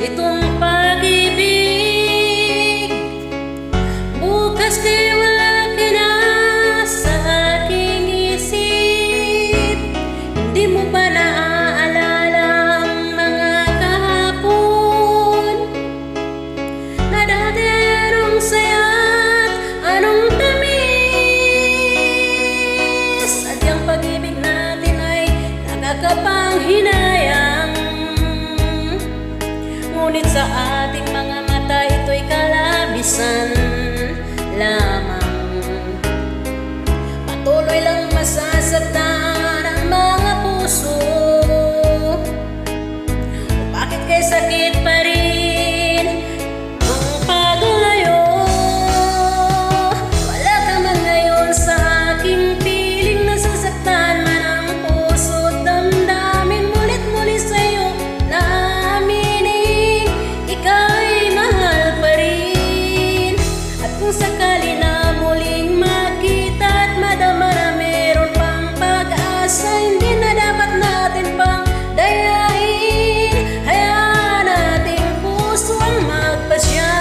itong pag-ibig. Bukas di wala ka na sa aking isip. Hindi mo ba naaalala ang mga kahapon na dati anong saya at anong tamis? At yung pag-ibig natin ay nakakapanghinayang, ngunit sa ating mga mata ito'y kalabisan lamang. Patuloy lang masasaktan ang mga puso. Bakit kay sakit pa rin ang paglayo? Wala ka man ngayon sa aking piling, nasasaktan man ang puso't damdamin. Mulit muli sa'yo na aminin, ika'y mahal pa rin. At kung sakali na muling magkita at madama na meron pang pag-asa, hindi na dapat natin pang dayain. Hayaan nating puso ang magpasya.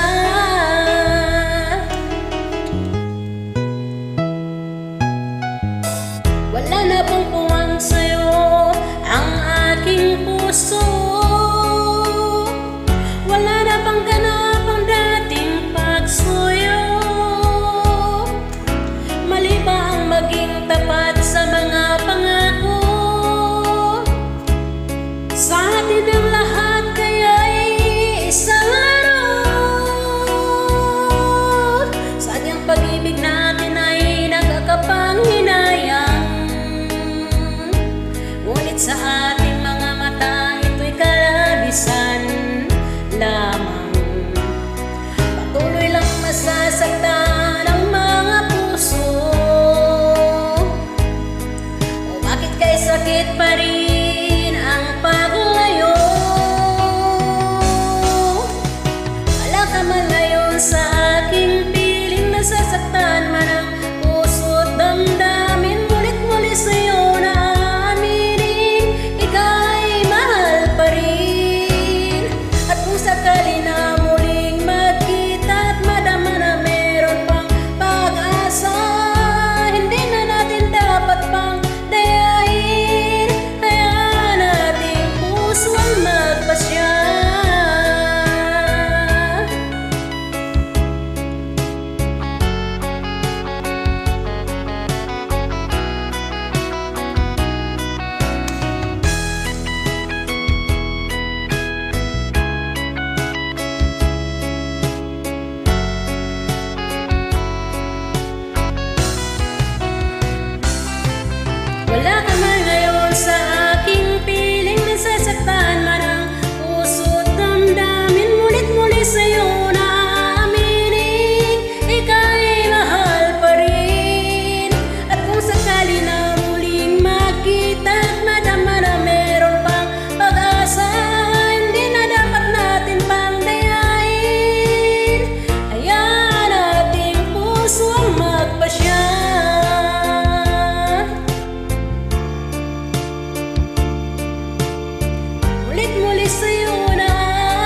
Wala na pong puwang sa'yo ang aking puso. Wala na pang ganap ang dating pagsuyo. Mali ba ang maging tapat sa mga pangako? Sa atin ang lahat kaya'y isang laro. Sadyang pag-ibig natin ay nakakapanghinayang, ngunit sa ating mga mata ito'y kalabisan lamang. Patuloy lang masasaktan ang mga puso. O bakit kay sakit pa rin ang paglayo? Wala ka man ngayon sa aking piling, nasasaktan man ang puso't damdamin. Mulit muli sa'yo na aminin, ika'y mahal pa rin. At kung sakali na muling magkita at madama na meron pang pag-asa, hindi na natin dapat pang dayain. Hayaan nating puso ang magpasya. Wala ka man ngayon sa aking piling, nasasaktan man ang puso't damdamin. Mulit muli sa'yo na aminin, ika'y mahal pa rin. At kung sakali na muling magkita at madama na meron pang pag-asa, hindi na dapat natin pang dayain. Hayaan nating puso ang magpasya. Mulit muli sa'yo na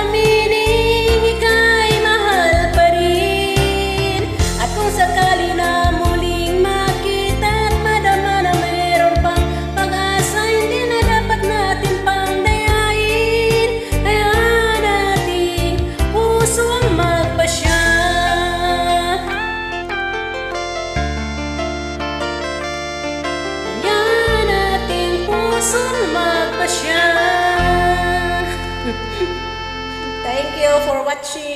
aminin, ika'y mahal pa rin. At kung sakali na muling makita at madama na mayroon pang pag-asa, hindi na dapat natin pang dayain. Hayaan nating puso ang magpasya. Hayaan nating puso ang magpasya. Thank you for watching.